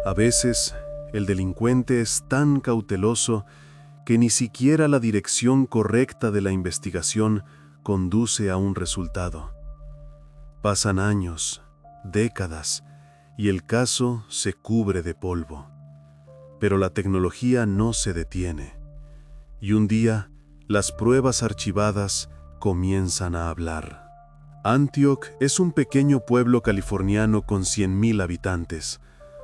A veces, el delincuente es tan cauteloso que ni siquiera la dirección correcta de la investigación conduce a un resultado. Pasan años, décadas, y el caso se cubre de polvo. Pero la tecnología no se detiene. Y un día, las pruebas archivadas comienzan a hablar. Antioch es un pequeño pueblo californiano con 100,000 habitantes.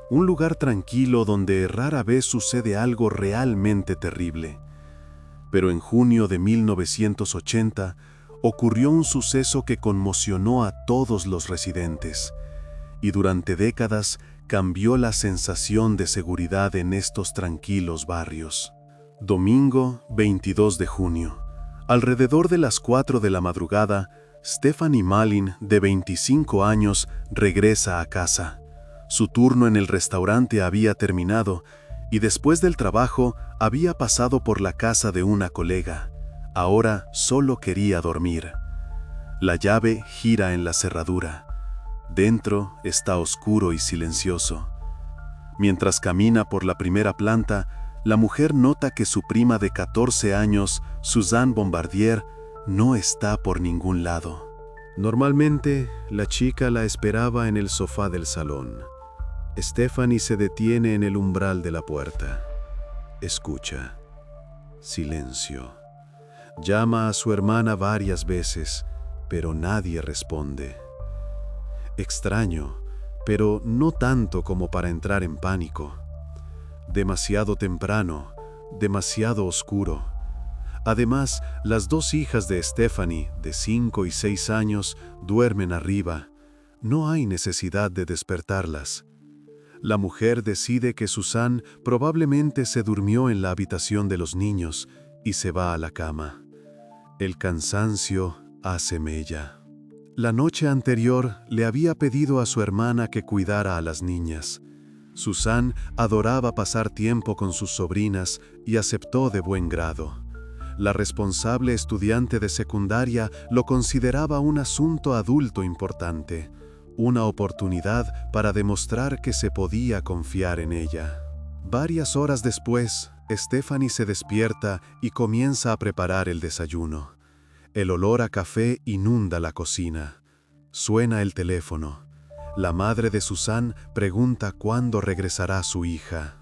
Un lugar tranquilo donde rara vez sucede algo realmente terrible. Pero en junio de 1980 ocurrió un suceso que conmocionó a todos los residentes y durante décadas cambió la sensación de seguridad en estos tranquilos barrios. Domingo 22 de junio. Alrededor de las 4 de la madrugada, Stephanie Malin, de 25 años, regresa a casa. Su turno en el restaurante había terminado y después del trabajo había pasado por la casa de una colega. Ahora solo quería dormir. La llave gira en la cerradura. Dentro está oscuro y silencioso. Mientras camina por la primera planta, la mujer nota que su prima de 14 años, Suzanne Bombardier, no está por ningún lado. Normalmente, la chica la esperaba en el sofá del salón. Stephanie se detiene en el umbral de la puerta. Escucha. Silencio. Llama a su hermana varias veces, pero nadie responde. Extraño, pero no tanto como para entrar en pánico. Demasiado temprano, demasiado oscuro. Además, las dos hijas de Stephanie, de 5 y 6 años, duermen arriba. No hay necesidad de despertarlas. La mujer decide que Suzanne probablemente se durmió en la habitación de los niños y se va a la cama. El cansancio hace mella. La noche anterior le había pedido a su hermana que cuidara a las niñas. Suzanne adoraba pasar tiempo con sus sobrinas y aceptó de buen grado. La responsable estudiante de secundaria lo consideraba un asunto adulto importante, una oportunidad para demostrar que se podía confiar en ella. Varias horas después, Stephanie se despierta y comienza a preparar el desayuno. El olor a café inunda la cocina. Suena el teléfono. La madre de Suzanne pregunta cuándo regresará su hija.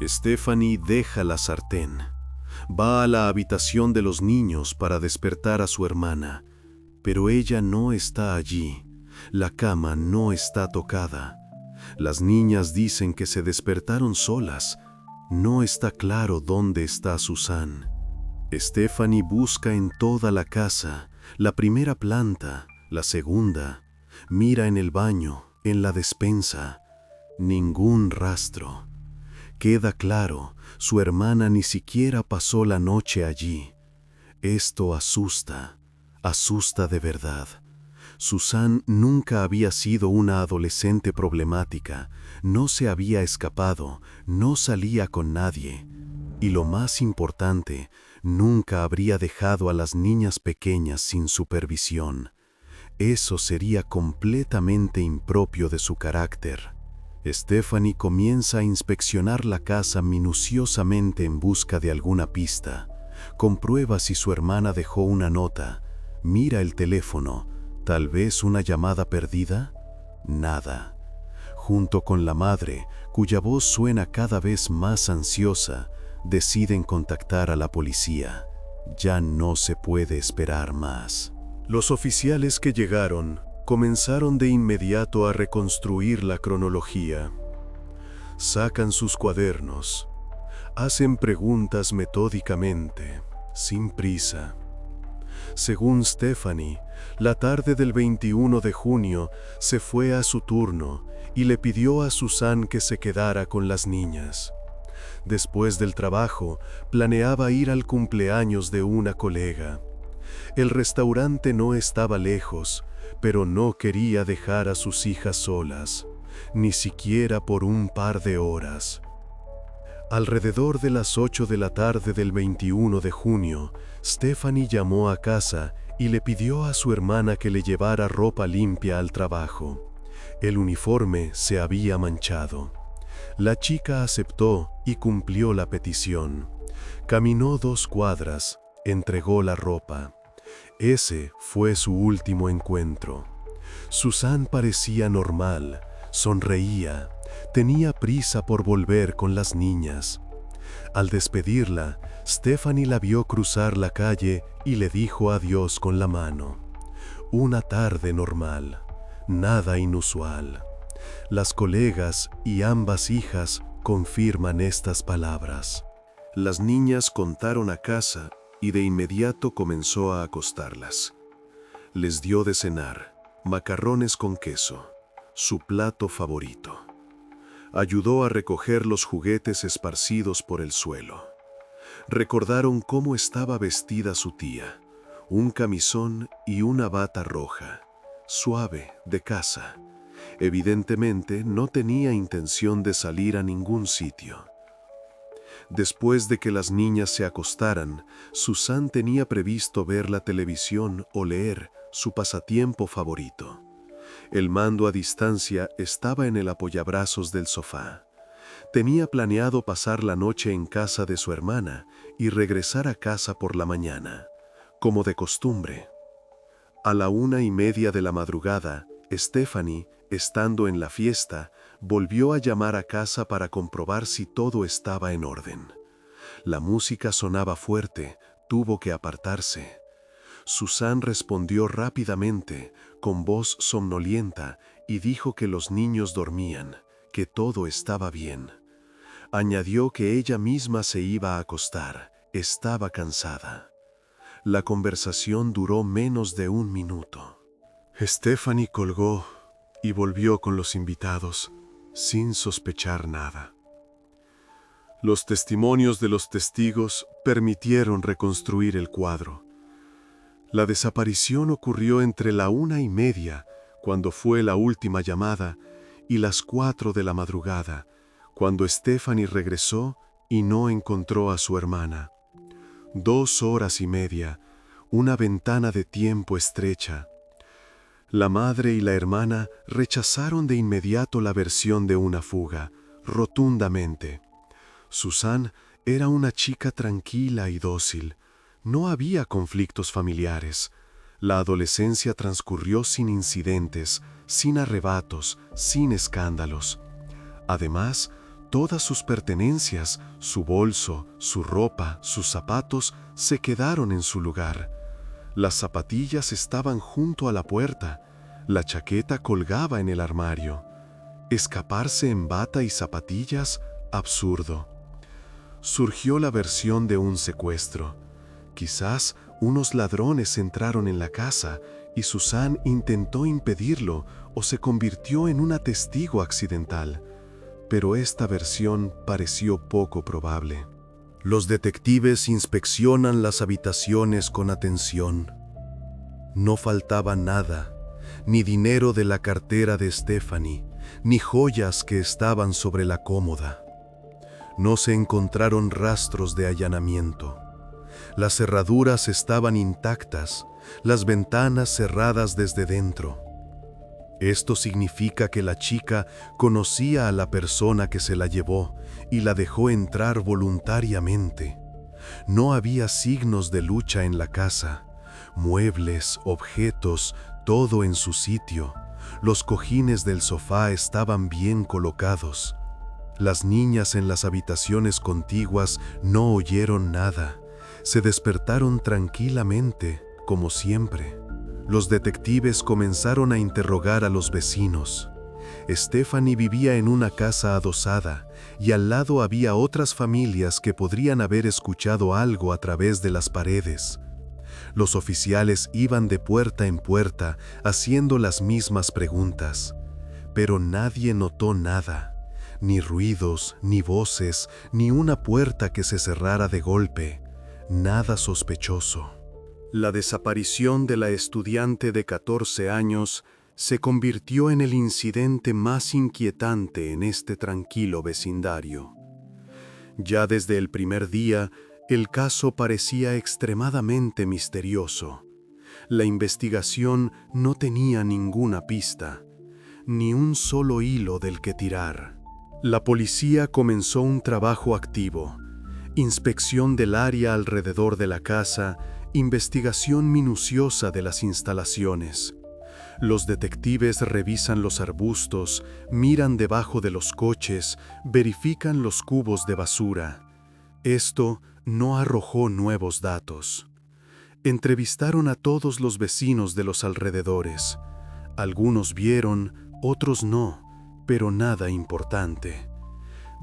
Stephanie deja la sartén. Va a la habitación de los niños para despertar a su hermana, pero ella no está allí. La cama no está tocada. Las niñas dicen que se despertaron solas. No está claro dónde está Suzanne. Stephanie busca en toda la casa, la primera planta, la segunda. Mira en el baño, en la despensa. Ningún rastro. Queda claro, su hermana ni siquiera pasó la noche allí. Esto asusta, asusta de verdad. Suzanne nunca había sido una adolescente problemática, no se había escapado, no salía con nadie. Y lo más importante, nunca habría dejado a las niñas pequeñas sin supervisión. Eso sería completamente impropio de su carácter. Stephanie comienza a inspeccionar la casa minuciosamente en busca de alguna pista. Comprueba si su hermana dejó una nota. Mira el teléfono. ¿Tal vez una llamada perdida? Nada. Junto con la madre, cuya voz suena cada vez más ansiosa, deciden contactar a la policía. Ya no se puede esperar más. Los oficiales que llegaron comenzaron de inmediato a reconstruir la cronología. Sacan sus cuadernos. Hacen preguntas metódicamente, sin prisa. Según Stephanie, la tarde del 21 de junio se fue a su turno y le pidió a Suzanne que se quedara con las niñas. Después del trabajo, planeaba ir al cumpleaños de una colega. El restaurante no estaba lejos, pero no quería dejar a sus hijas solas, ni siquiera por un par de horas. Alrededor de las 8 de la tarde del 21 de junio, Stephanie llamó a casa y le pidió a su hermana que le llevara ropa limpia al trabajo. El uniforme se había manchado. La chica aceptó y cumplió la petición. Caminó 2 cuadras, entregó la ropa. Ese fue su último encuentro. Susan parecía normal, sonreía, tenía prisa por volver con las niñas. Al despedirla, Stephanie la vio cruzar la calle y le dijo adiós con la mano. Una tarde normal, nada inusual. Las colegas y ambas hijas confirman estas palabras. Las niñas contaron a casa y de inmediato comenzó a acostarlas. Les dio de cenar macarrones con queso, su plato favorito. Ayudó a recoger los juguetes esparcidos por el suelo. Recordaron cómo estaba vestida su tía, un camisón y una bata roja, suave, de casa. Evidentemente no tenía intención de salir a ningún sitio. Después de que las niñas se acostaran, Susan tenía previsto ver la televisión o leer, su pasatiempo favorito. El mando a distancia estaba en el apoyabrazos del sofá. Tenía planeado pasar la noche en casa de su hermana y regresar a casa por la mañana, como de costumbre. A la 1:30 de la madrugada, Stephanie, estando en la fiesta, volvió a llamar a casa para comprobar si todo estaba en orden. La música sonaba fuerte, tuvo que apartarse. Susan respondió rápidamente, con voz somnolienta, y dijo que los niños dormían, que todo estaba bien. Añadió que ella misma se iba a acostar, estaba cansada. La conversación duró menos de 1 minuto. Stephanie colgó y volvió con los invitados, sin sospechar nada. Los testimonios de los testigos permitieron reconstruir el cuadro. La desaparición ocurrió entre la 1:30, cuando fue la última llamada, y las 4 de la madrugada, cuando Stephanie regresó y no encontró a su hermana. 2 horas y media, una ventana de tiempo estrecha. La madre y la hermana rechazaron de inmediato la versión de una fuga, rotundamente. Susan era una chica tranquila y dócil. No había conflictos familiares. La adolescencia transcurrió sin incidentes, sin arrebatos, sin escándalos. Además, todas sus pertenencias, su bolso, su ropa, sus zapatos, se quedaron en su lugar. Las zapatillas estaban junto a la puerta. La chaqueta colgaba en el armario. Escaparse en bata y zapatillas, absurdo. Surgió la versión de un secuestro. Quizás unos ladrones entraron en la casa y Susan intentó impedirlo o se convirtió en una testigo accidental. Pero esta versión pareció poco probable. Los detectives inspeccionan las habitaciones con atención. No faltaba nada, ni dinero de la cartera de Stephanie, ni joyas que estaban sobre la cómoda. No se encontraron rastros de allanamiento. Las cerraduras estaban intactas, las ventanas cerradas desde dentro. Esto significa que la chica conocía a la persona que se la llevó y la dejó entrar voluntariamente. No había signos de lucha en la casa. Muebles, objetos, todo en su sitio. Los cojines del sofá estaban bien colocados. Las niñas en las habitaciones contiguas no oyeron nada. Se despertaron tranquilamente, como siempre. Los detectives comenzaron a interrogar a los vecinos. Stephanie vivía en una casa adosada y al lado había otras familias que podrían haber escuchado algo a través de las paredes. Los oficiales iban de puerta en puerta haciendo las mismas preguntas, pero nadie notó nada, ni ruidos, ni voces, ni una puerta que se cerrara de golpe, nada sospechoso. La desaparición de la estudiante de 14 años se convirtió en el incidente más inquietante en este tranquilo vecindario. Ya desde el primer día, el caso parecía extremadamente misterioso. La investigación no tenía ninguna pista, ni un solo hilo del que tirar. La policía comenzó un trabajo activo: inspección del área alrededor de la casa, investigación minuciosa de las instalaciones. Los detectives revisan los arbustos, miran debajo de los coches, verifican los cubos de basura. Esto no arrojó nuevos datos. Entrevistaron a todos los vecinos de los alrededores. Algunos vieron, otros no, pero nada importante.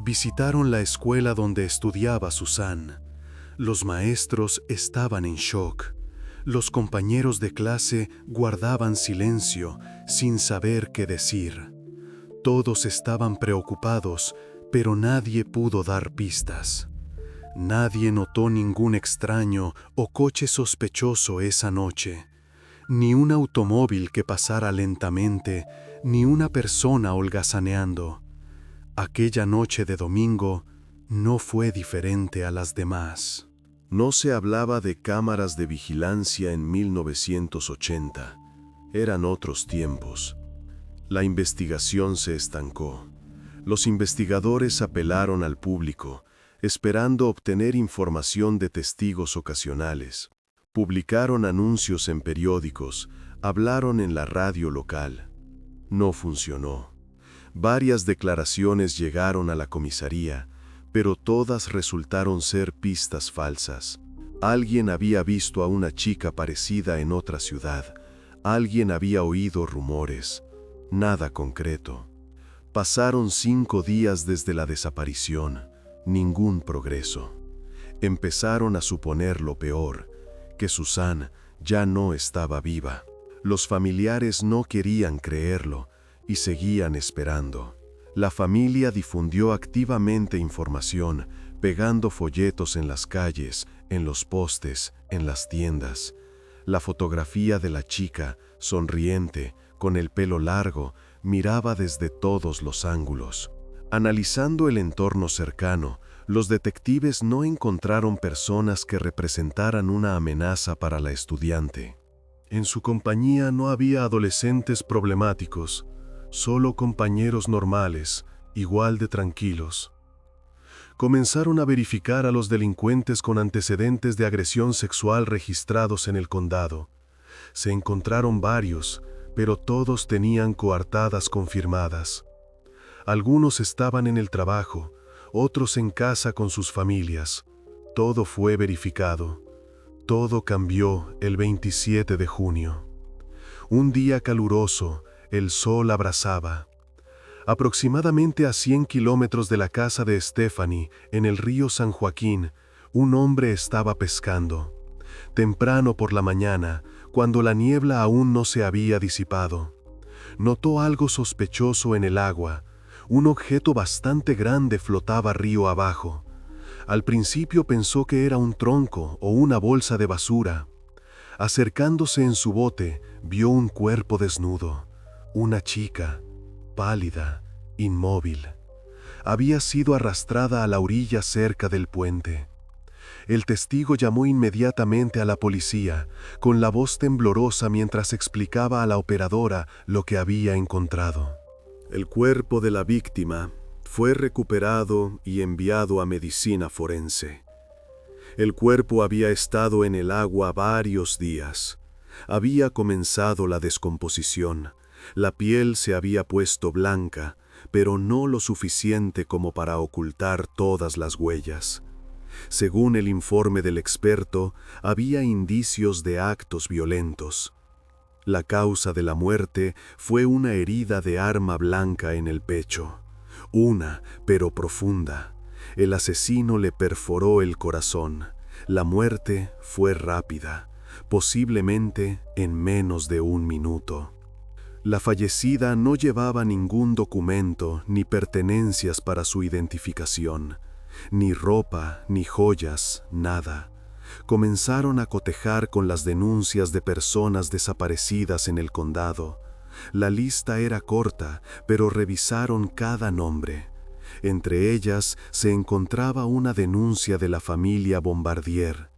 Visitaron la escuela donde estudiaba Susan. Los maestros estaban en shock. Los compañeros de clase guardaban silencio, sin saber qué decir. Todos estaban preocupados, pero nadie pudo dar pistas. Nadie notó ningún extraño o coche sospechoso esa noche, ni un automóvil que pasara lentamente, ni una persona holgazaneando. Aquella noche de domingo no fue diferente a las demás. No se hablaba de cámaras de vigilancia en 1980. Eran otros tiempos. La investigación se estancó. Los investigadores apelaron al público, esperando obtener información de testigos ocasionales. Publicaron anuncios en periódicos, hablaron en la radio local. No funcionó. Varias declaraciones llegaron a la comisaría, pero todas resultaron ser pistas falsas. Alguien había visto a una chica parecida en otra ciudad. Alguien había oído rumores. Nada concreto. Pasaron 5 días desde la desaparición. Ningún progreso. Empezaron a suponer lo peor, que Susan ya no estaba viva. Los familiares no querían creerlo y seguían esperando. La familia difundió activamente información, pegando folletos en las calles, en los postes, en las tiendas. La fotografía de la chica, sonriente, con el pelo largo, miraba desde todos los ángulos. Analizando el entorno cercano, los detectives no encontraron personas que representaran una amenaza para la estudiante. En su compañía no había adolescentes problemáticos, solo compañeros normales, igual de tranquilos. Comenzaron a verificar a los delincuentes con antecedentes de agresión sexual registrados en el condado. Se encontraron varios, pero todos tenían coartadas confirmadas. Algunos estaban en el trabajo, otros en casa con sus familias. Todo fue verificado. Todo cambió el 27 de junio. Un día caluroso, el sol abrasaba. Aproximadamente a 100 kilómetros de la casa de Stephanie, en el río San Joaquín, un hombre estaba pescando. Temprano por la mañana, cuando la niebla aún no se había disipado, notó algo sospechoso en el agua. Un objeto bastante grande flotaba río abajo. Al principio pensó que era un tronco o una bolsa de basura. Acercándose en su bote, vio un cuerpo desnudo. Una chica, pálida, inmóvil. Había sido arrastrada a la orilla cerca del puente. El testigo llamó inmediatamente a la policía, con la voz temblorosa mientras explicaba a la operadora lo que había encontrado. El cuerpo de la víctima fue recuperado y enviado a medicina forense. El cuerpo había estado en el agua varios días. Había comenzado la descomposición. La piel se había puesto blanca, pero no lo suficiente como para ocultar todas las huellas. Según el informe del experto, había indicios de actos violentos. La causa de la muerte fue una herida de arma blanca en el pecho. Una, pero profunda. El asesino le perforó el corazón. La muerte fue rápida, posiblemente en menos de 1 minuto. La fallecida no llevaba ningún documento ni pertenencias para su identificación. Ni ropa, ni joyas, nada. Comenzaron a cotejar con las denuncias de personas desaparecidas en el condado. La lista era corta, pero revisaron cada nombre. Entre ellas se encontraba una denuncia de la familia Bombardier.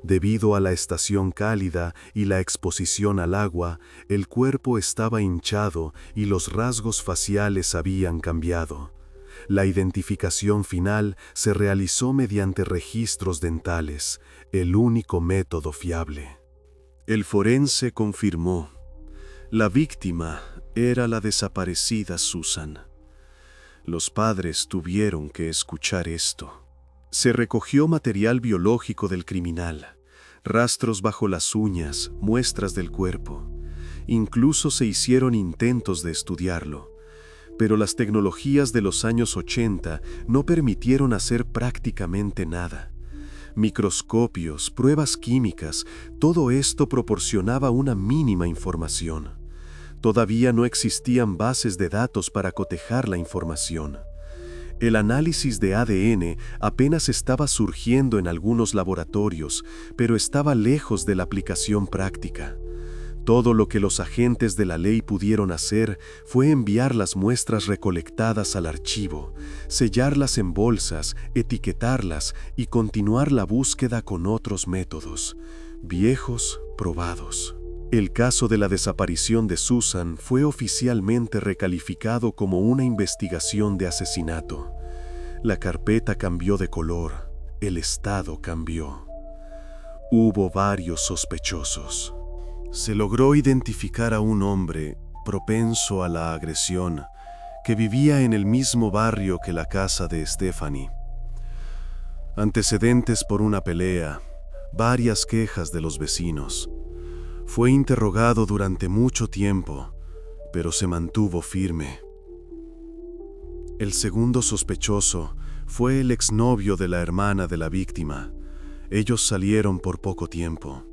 Debido a la estación cálida y la exposición al agua, el cuerpo estaba hinchado y los rasgos faciales habían cambiado. La identificación final se realizó mediante registros dentales, el único método fiable. El forense confirmó: la víctima era la desaparecida Susan. Los padres tuvieron que escuchar esto. Se recogió material biológico del criminal, rastros bajo las uñas, muestras del cuerpo. Incluso se hicieron intentos de estudiarlo, pero las tecnologías de los años 80 no permitieron hacer prácticamente nada. Microscopios, pruebas químicas, todo esto proporcionaba una mínima información. Todavía no existían bases de datos para cotejar la información. El análisis de ADN apenas estaba surgiendo en algunos laboratorios, pero estaba lejos de la aplicación práctica. Todo lo que los agentes de la ley pudieron hacer fue enviar las muestras recolectadas al archivo, sellarlas en bolsas, etiquetarlas y continuar la búsqueda con otros métodos, viejos, probados. El caso de la desaparición de Susan fue oficialmente recalificado como una investigación de asesinato. La carpeta cambió de color, el estado cambió. Hubo varios sospechosos. Se logró identificar a un hombre propenso a la agresión que vivía en el mismo barrio que la casa de Stephanie. Antecedentes por una pelea, varias quejas de los vecinos. Fue interrogado durante mucho tiempo, pero se mantuvo firme. El segundo sospechoso fue el exnovio de la hermana de la víctima. Ellos salieron por poco tiempo.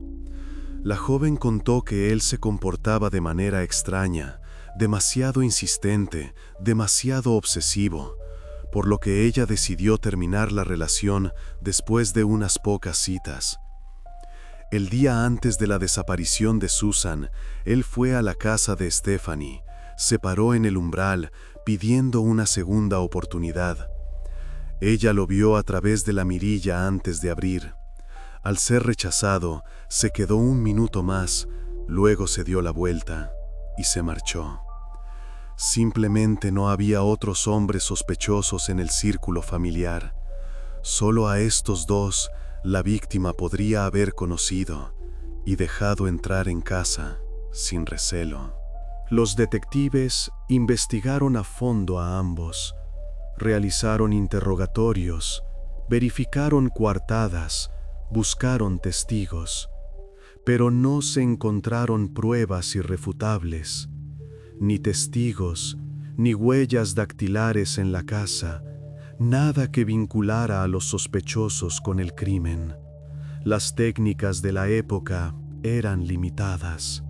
La joven contó que él se comportaba de manera extraña, demasiado insistente, demasiado obsesivo, por lo que ella decidió terminar la relación después de unas pocas citas. El día antes de la desaparición de Susan, él fue a la casa de Stephanie, se paró en el umbral pidiendo una segunda oportunidad. Ella lo vio a través de la mirilla antes de abrir. Al ser rechazado, se quedó un minuto más, luego se dio la vuelta y se marchó. Simplemente no había otros hombres sospechosos en el círculo familiar. Solo a estos dos la víctima podría haber conocido y dejado entrar en casa sin recelo. Los detectives investigaron a fondo a ambos, realizaron interrogatorios, verificaron coartadas, buscaron testigos, pero no se encontraron pruebas irrefutables, ni testigos, ni huellas dactilares en la casa, nada que vinculara a los sospechosos con el crimen. Las técnicas de la época eran limitadas.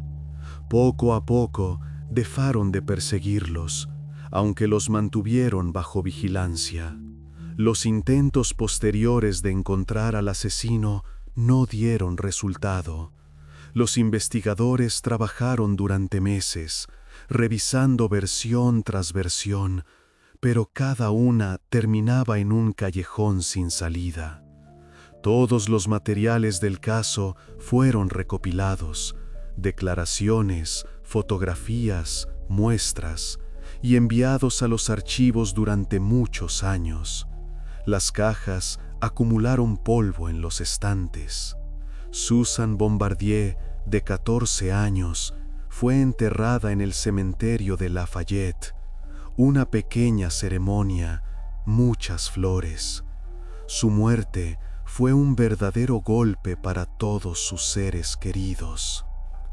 Poco a poco dejaron de perseguirlos, aunque los mantuvieron bajo vigilancia. Los intentos posteriores de encontrar al asesino no dieron resultado. Los investigadores trabajaron durante meses, revisando versión tras versión, pero cada una terminaba en un callejón sin salida. Todos los materiales del caso fueron recopilados, declaraciones, fotografías, muestras, y enviados a los archivos durante muchos años. Las cajas acumularon polvo en los estantes. Susan Bombardier, de 14 años, fue enterrada en el cementerio de Lafayette. Una pequeña ceremonia, muchas flores. Su muerte fue un verdadero golpe para todos sus seres queridos.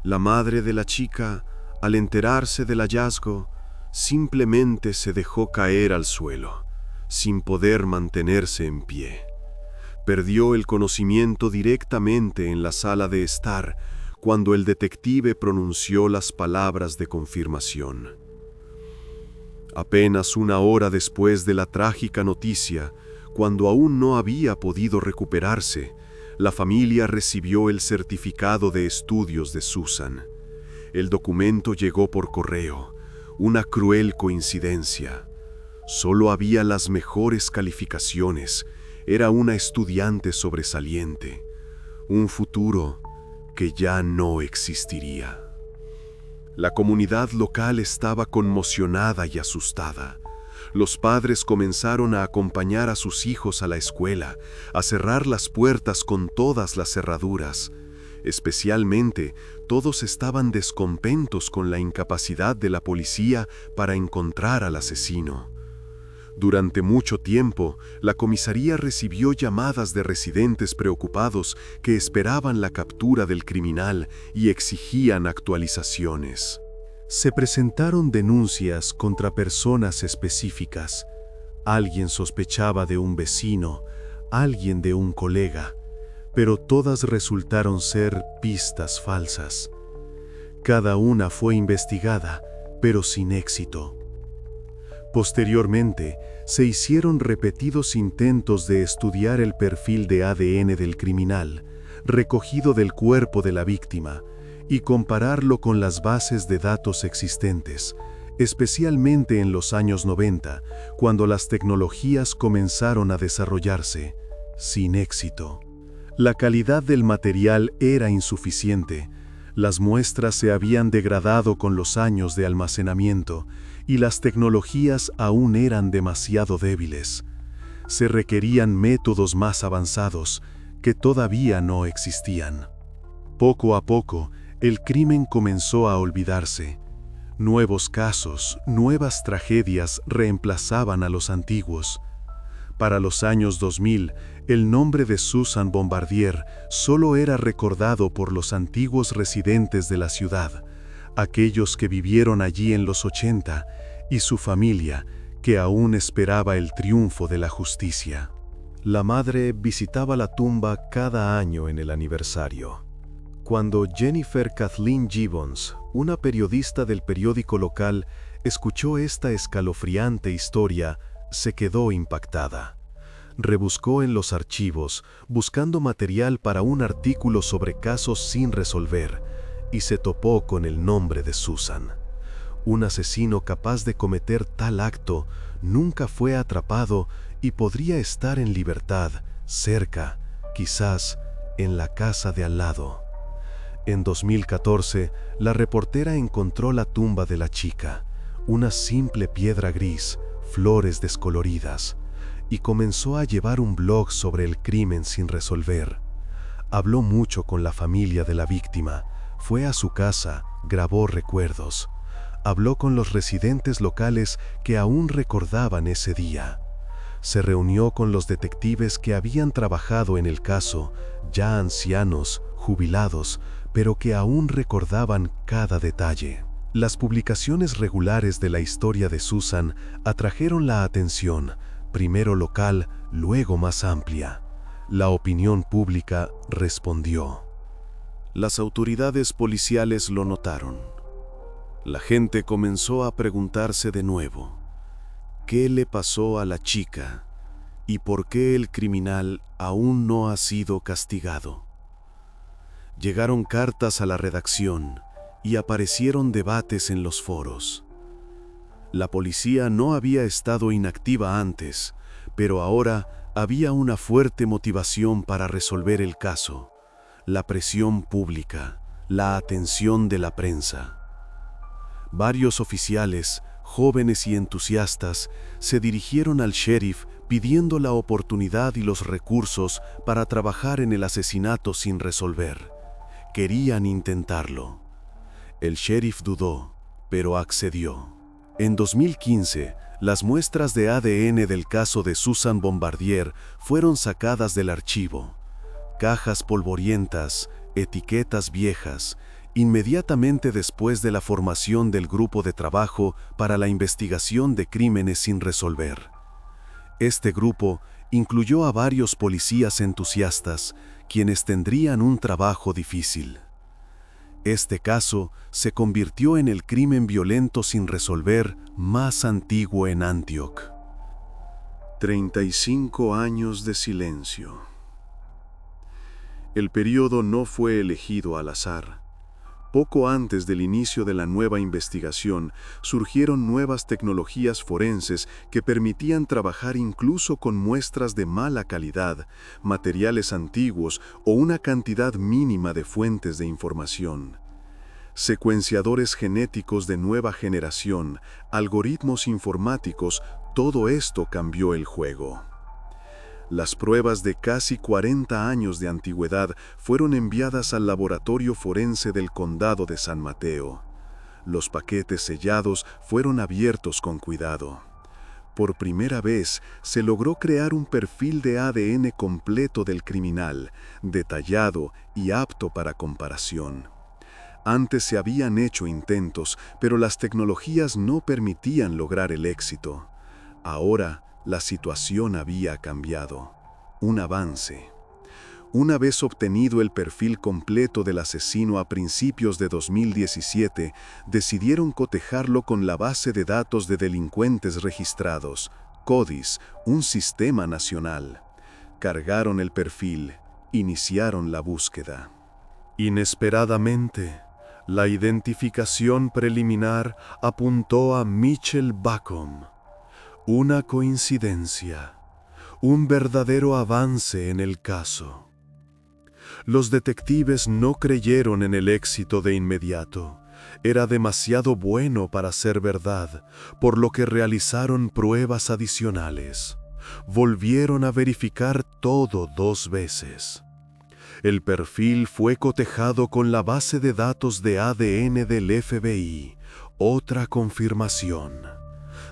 La madre de la chica, al enterarse del hallazgo, simplemente se dejó caer al suelo, sin poder mantenerse en pie. Perdió el conocimiento directamente en la sala de estar cuando el detective pronunció las palabras de confirmación. Apenas una hora después de la trágica noticia, cuando aún no había podido recuperarse, la familia recibió el certificado de estudios de Susan. El documento llegó por correo, una cruel coincidencia. Solo había las mejores calificaciones, era una estudiante sobresaliente, un futuro que ya no existiría. La comunidad local estaba conmocionada y asustada. Los padres comenzaron a acompañar a sus hijos a la escuela, a cerrar las puertas con todas las cerraduras. Especialmente, todos estaban descontentos con la incapacidad de la policía para encontrar al asesino. Durante mucho tiempo, la comisaría recibió llamadas de residentes preocupados que esperaban la captura del criminal y exigían actualizaciones. Se presentaron denuncias contra personas específicas. Alguien sospechaba de un vecino, alguien de un colega, pero todas resultaron ser pistas falsas. Cada una fue investigada, pero sin éxito. Posteriormente, se hicieron repetidos intentos de estudiar el perfil de ADN del criminal, recogido del cuerpo de la víctima, y compararlo con las bases de datos existentes, especialmente en los años 90, cuando las tecnologías comenzaron a desarrollarse, sin éxito. La calidad del material era insuficiente, las muestras se habían degradado con los años de almacenamiento y las tecnologías aún eran demasiado débiles. Se requerían métodos más avanzados que todavía no existían. Poco a poco, el crimen comenzó a olvidarse. Nuevos casos, nuevas tragedias reemplazaban a los antiguos. Para los años 2000, el nombre de Susan Bombardier solo era recordado por los antiguos residentes de la ciudad, aquellos que vivieron allí en los 80, y su familia, que aún esperaba el triunfo de la justicia. La madre visitaba la tumba cada año en el aniversario. Cuando Jennifer Kathleen Gibbons, una periodista del periódico local, escuchó esta escalofriante historia, se quedó impactada. Rebuscó en los archivos, buscando material para un artículo sobre casos sin resolver, y se topó con el nombre de Susan. Un asesino capaz de cometer tal acto nunca fue atrapado y podría estar en libertad, cerca, quizás, en la casa de al lado. En 2014, la reportera encontró la tumba de la chica, una simple piedra gris, flores descoloridas, y comenzó a llevar un blog sobre el crimen sin resolver. Habló mucho con la familia de la víctima, fue a su casa, grabó recuerdos. Habló con los residentes locales que aún recordaban ese día. Se reunió con los detectives que habían trabajado en el caso, ya ancianos, jubilados, pero que aún recordaban cada detalle. Las publicaciones regulares de la historia de Susan atrajeron la atención, primero local, luego más amplia. La opinión pública respondió. Las autoridades policiales lo notaron. La gente comenzó a preguntarse de nuevo, ¿qué le pasó a la chica? ¿Y por qué el criminal aún no ha sido castigado? Llegaron cartas a la redacción y aparecieron debates en los foros. La policía no había estado inactiva antes, pero ahora había una fuerte motivación para resolver el caso. La presión pública, la atención de la prensa. Varios oficiales, jóvenes y entusiastas, se dirigieron al sheriff pidiendo la oportunidad y los recursos para trabajar en el asesinato sin resolver. Querían intentarlo. El sheriff dudó, pero accedió. En 2015, las muestras de ADN del caso de Susan Bombardier fueron sacadas del archivo. Cajas polvorientas, etiquetas viejas, inmediatamente después de la formación del grupo de trabajo para la investigación de crímenes sin resolver. Este grupo incluyó a varios policías entusiastas, quienes tendrían un trabajo difícil. Este caso se convirtió en el crimen violento sin resolver más antiguo en Antioch. 35 años de silencio. El periodo no fue elegido al azar. Poco antes del inicio de la nueva investigación, surgieron nuevas tecnologías forenses que permitían trabajar incluso con muestras de mala calidad, materiales antiguos o una cantidad mínima de fuentes de información. Secuenciadores genéticos de nueva generación, algoritmos informáticos, Todo esto cambió el juego. Las pruebas de casi 40 años de antigüedad fueron enviadas al laboratorio forense del Condado de San Mateo. Los paquetes sellados fueron abiertos con cuidado. Por primera vez se logró crear un perfil de ADN completo del criminal, detallado y apto para comparación. Antes se habían hecho intentos, pero las tecnologías no permitían lograr el éxito. Ahora, la situación había cambiado. Un avance. Una vez obtenido el perfil completo del asesino a principios de 2017, decidieron cotejarlo con la base de datos de delincuentes registrados, CODIS, un sistema nacional. Cargaron el perfil, iniciaron la búsqueda. Inesperadamente, la identificación preliminar apuntó a Mitchell Bacom. Una coincidencia, un verdadero avance en el caso. Los detectives no creyeron en el éxito de inmediato. Era demasiado bueno para ser verdad, por lo que realizaron pruebas adicionales. Volvieron a verificar todo 2 veces. El perfil fue cotejado con la base de datos de ADN del FBI. Otra confirmación.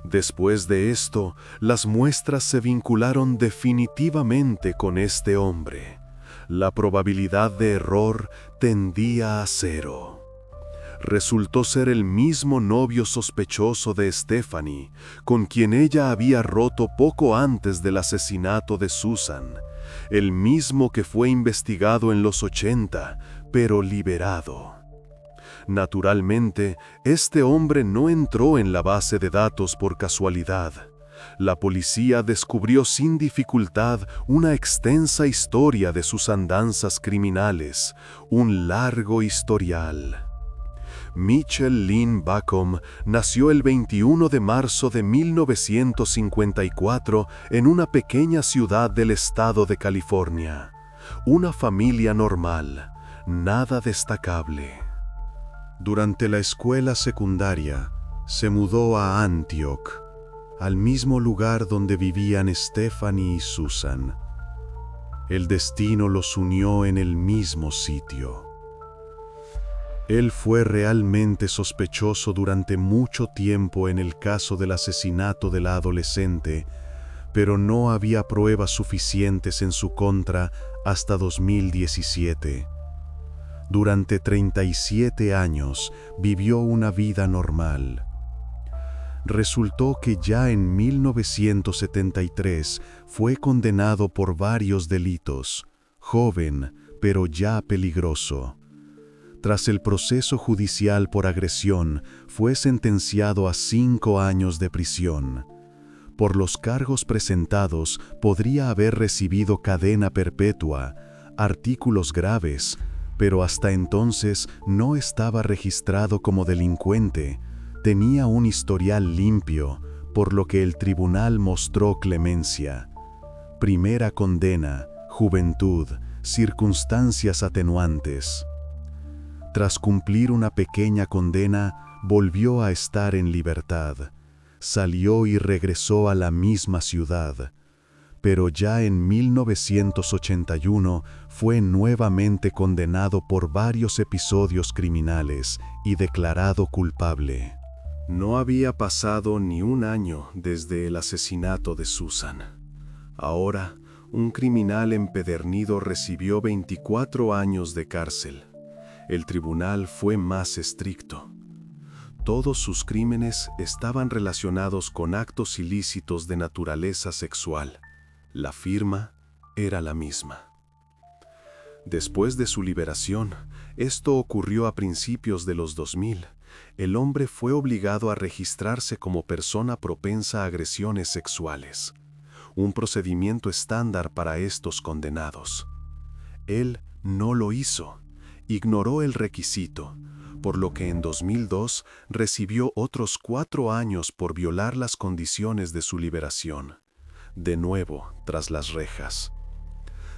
Después de esto, las muestras se vincularon definitivamente con este hombre. La probabilidad de error tendía a 0. Resultó ser el mismo novio sospechoso de Stephanie, con quien ella había roto poco antes del asesinato de Susan, el mismo que fue investigado en los 80, pero liberado. Naturalmente, este hombre no entró en la base de datos por casualidad. La policía descubrió sin dificultad una extensa historia de sus andanzas criminales, un largo historial. Mitchell Lynn Bacom nació el 21 de marzo de 1954 en una pequeña ciudad del estado de California. Una familia normal, nada destacable. Durante la escuela secundaria, se mudó a Antioch, al mismo lugar donde vivían Stephanie y Susan. El destino los unió en el mismo sitio. Él fue realmente sospechoso durante mucho tiempo en el caso del asesinato de la adolescente, pero no había pruebas suficientes en su contra hasta 2017. Durante 37 años vivió una vida normal. Resultó que ya en 1973 fue condenado por varios delitos, joven, pero ya peligroso. Tras el proceso judicial por agresión, fue sentenciado a 5 años de prisión. Por los cargos presentados, podría haber recibido cadena perpetua, artículos graves, pero hasta entonces no estaba registrado como delincuente. Tenía un historial limpio, por lo que el tribunal mostró clemencia. Primera condena, juventud, circunstancias atenuantes. Tras cumplir una pequeña condena, volvió a estar en libertad. Salió y regresó a la misma ciudad. Pero ya en 1981 fue nuevamente condenado por varios episodios criminales y declarado culpable. No había pasado ni un año desde el asesinato de Susan. Ahora, un criminal empedernido recibió 24 años de cárcel. El tribunal fue más estricto. Todos sus crímenes estaban relacionados con actos ilícitos de naturaleza sexual. La firma era la misma. Después de su liberación, esto ocurrió a principios de los 2000, el hombre fue obligado a registrarse como persona propensa a agresiones sexuales, un procedimiento estándar para estos condenados. Él no lo hizo, ignoró el requisito, por lo que en 2002 recibió otros 4 años por violar las condiciones de su liberación, de nuevo tras las rejas.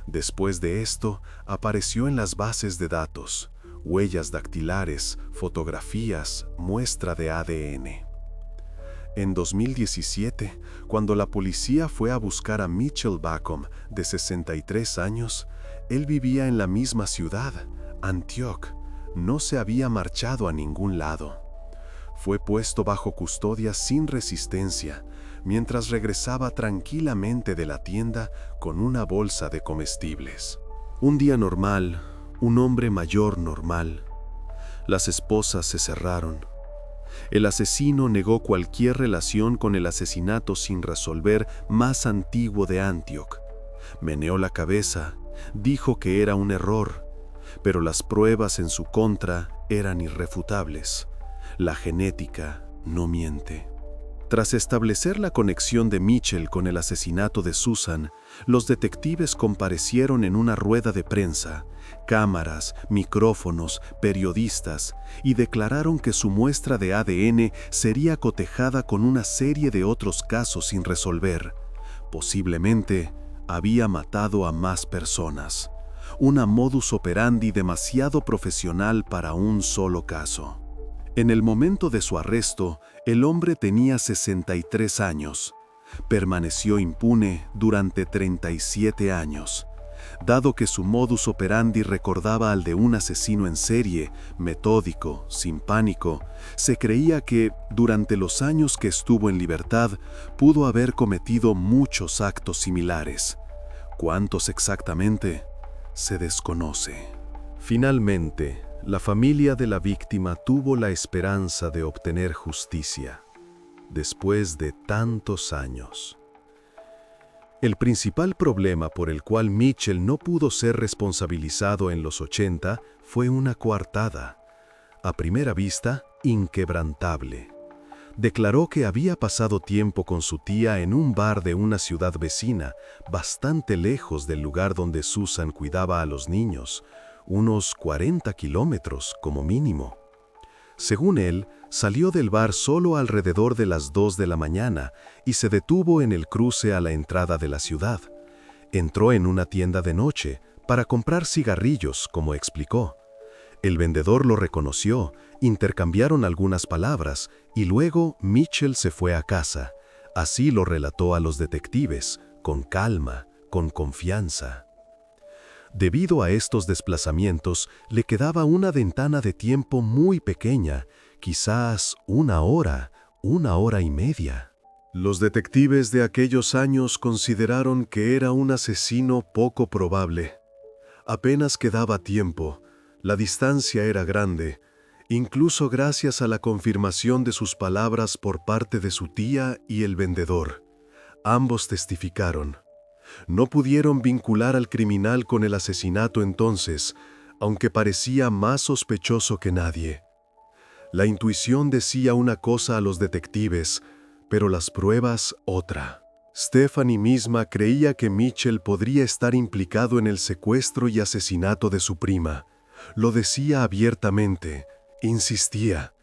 Después de esto, apareció en las bases de datos, huellas dactilares, fotografías, muestra de ADN. En 2017, cuando la policía fue a buscar a Mitchell Bacom, de 63 años, él vivía en la misma ciudad, Antioch. No se había marchado a ningún lado. Fue puesto bajo custodia sin resistencia, mientras regresaba tranquilamente de la tienda con una bolsa de comestibles. Un día normal, un hombre mayor normal. Las esposas se cerraron. El asesino negó cualquier relación con el asesinato sin resolver más antiguo de Antioch. Meneó la cabeza, dijo que era un error, pero las pruebas en su contra eran irrefutables. La genética no miente. Tras establecer la conexión de Mitchell con el asesinato de Susan, los detectives comparecieron en una rueda de prensa, cámaras, micrófonos, periodistas, y declararon que su muestra de ADN sería cotejada con una serie de otros casos sin resolver. Posiblemente había matado a más personas. Una modus operandi demasiado profesional para un solo caso. En el momento de su arresto, el hombre tenía 63 años. Permaneció impune durante 37 años. Dado que su modus operandi recordaba al de un asesino en serie, metódico, sin pánico, se creía que, durante los años que estuvo en libertad, pudo haber cometido muchos actos similares. ¿Cuántos exactamente? Se desconoce. Finalmente, la familia de la víctima tuvo la esperanza de obtener justicia, después de tantos años. El principal problema por el cual Mitchell no pudo ser responsabilizado en los 80 fue una coartada, a primera vista, inquebrantable. Declaró que había pasado tiempo con su tía en un bar de una ciudad vecina, bastante lejos del lugar donde Susan cuidaba a los niños, unos 40 kilómetros como mínimo. Según él, salió del bar solo alrededor de las 2 de la mañana y se detuvo en el cruce a la entrada de la ciudad. Entró en una tienda de noche para comprar cigarrillos, como explicó. El vendedor lo reconoció, intercambiaron algunas palabras y luego Mitchell se fue a casa. Así lo relató a los detectives, con calma, con confianza. Debido a estos desplazamientos, le quedaba una ventana de tiempo muy pequeña, quizás una hora y media. Los detectives de aquellos años consideraron que era un asesino poco probable. Apenas quedaba tiempo, la distancia era grande, incluso gracias a la confirmación de sus palabras por parte de su tía y el vendedor. Ambos testificaron. No pudieron vincular al criminal con el asesinato entonces, aunque parecía más sospechoso que nadie. La intuición decía una cosa a los detectives, pero las pruebas otra. Stephanie misma creía que Mitchell podría estar implicado en el secuestro y asesinato de su prima. Lo decía abiertamente, insistía.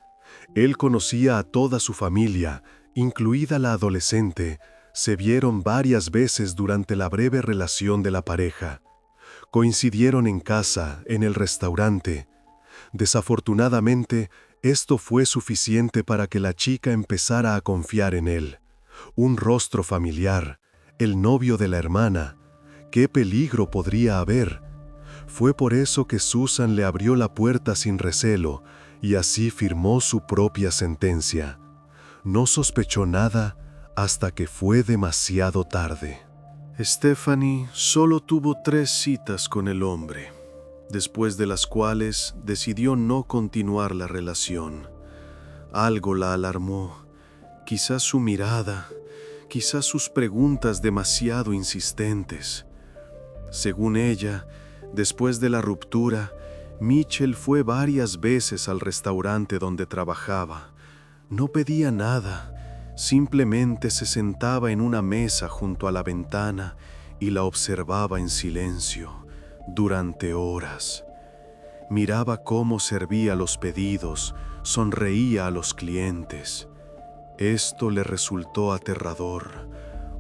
Él conocía a toda su familia, incluida la adolescente. Se vieron varias veces durante la breve relación de la pareja. Coincidieron en casa, en el restaurante. Desafortunadamente, esto fue suficiente para que la chica empezara a confiar en él. Un rostro familiar, el novio de la hermana. ¿Qué peligro podría haber? Fue por eso que Susan le abrió la puerta sin recelo y así firmó su propia sentencia. No sospechó nada hasta que fue demasiado tarde. Stephanie solo tuvo 3 citas con el hombre, después de las cuales decidió no continuar la relación. Algo la alarmó, quizás su mirada, quizás sus preguntas demasiado insistentes. Según ella, después de la ruptura, Mitchell fue varias veces al restaurante donde trabajaba. No pedía nada. Simplemente se sentaba en una mesa junto a la ventana y la observaba en silencio durante horas. Miraba cómo servía los pedidos, sonreía a los clientes. Esto le resultó aterrador.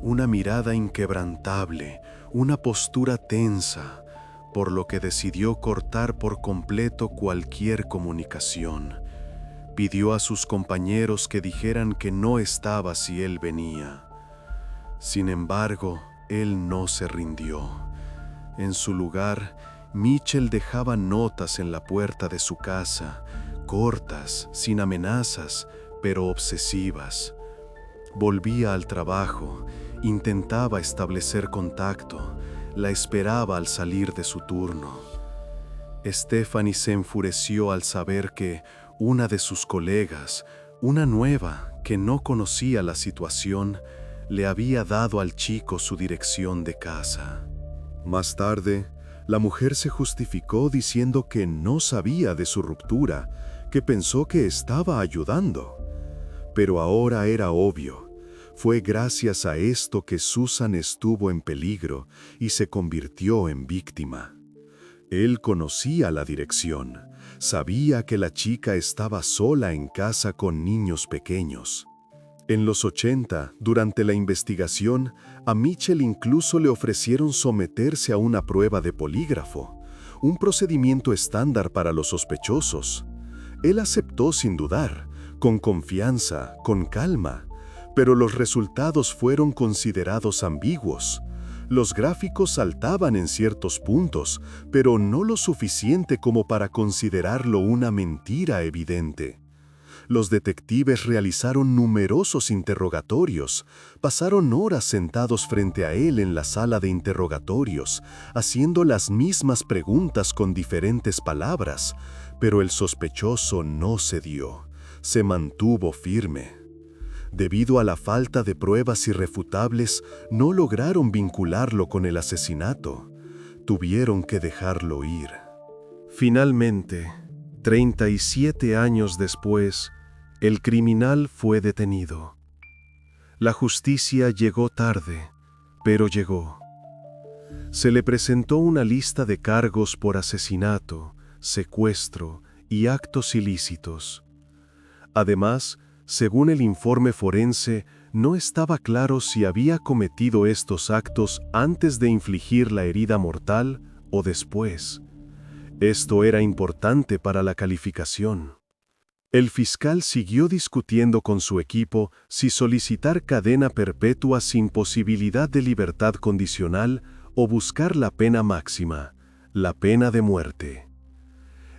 Una mirada inquebrantable, una postura tensa, por lo que decidió cortar por completo cualquier comunicación. Pidió a sus compañeros que dijeran que no estaba si él venía. Sin embargo, él no se rindió. En su lugar, Mitchell dejaba notas en la puerta de su casa, cortas, sin amenazas, pero obsesivas. Volvía al trabajo, intentaba establecer contacto, la esperaba al salir de su turno. Stephanie se enfureció al saber que una de sus colegas, una nueva que no conocía la situación, le había dado al chico su dirección de casa. Más tarde, la mujer se justificó diciendo que no sabía de su ruptura, que pensó que estaba ayudando. Pero ahora era obvio. Fue gracias a esto que Susan estuvo en peligro y se convirtió en víctima. Él conocía la dirección, sabía que la chica estaba sola en casa con niños pequeños. En los 80, durante la investigación, a Mitchell incluso le ofrecieron someterse a una prueba de polígrafo, un procedimiento estándar para los sospechosos. Él aceptó sin dudar, con confianza, con calma, pero los resultados fueron considerados ambiguos. Los gráficos saltaban en ciertos puntos, pero no lo suficiente como para considerarlo una mentira evidente. Los detectives realizaron numerosos interrogatorios, pasaron horas sentados frente a él en la sala de interrogatorios, haciendo las mismas preguntas con diferentes palabras, pero el sospechoso no cedió, se mantuvo firme. Debido a la falta de pruebas irrefutables, no lograron vincularlo con el asesinato. Tuvieron que dejarlo ir. Finalmente, 37 años después, el criminal fue detenido. La justicia llegó tarde, pero llegó. Se le presentó una lista de cargos por asesinato, secuestro y actos ilícitos. Además, según el informe forense, no estaba claro si había cometido estos actos antes de infligir la herida mortal o después. Esto era importante para la calificación. El fiscal siguió discutiendo con su equipo si solicitar cadena perpetua sin posibilidad de libertad condicional o buscar la pena máxima, la pena de muerte.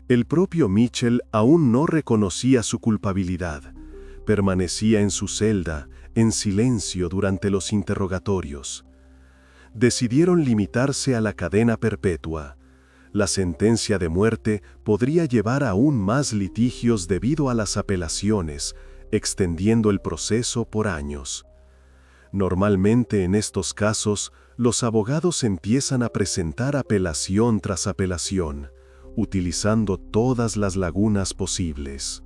El propio Mitchell aún no reconocía su culpabilidad. Permanecía en su celda, en silencio durante los interrogatorios. Decidieron limitarse a la cadena perpetua. La sentencia de muerte podría llevar a aún más litigios debido a las apelaciones, extendiendo el proceso por años. Normalmente en estos casos, los abogados empiezan a presentar apelación tras apelación, utilizando todas las lagunas posibles.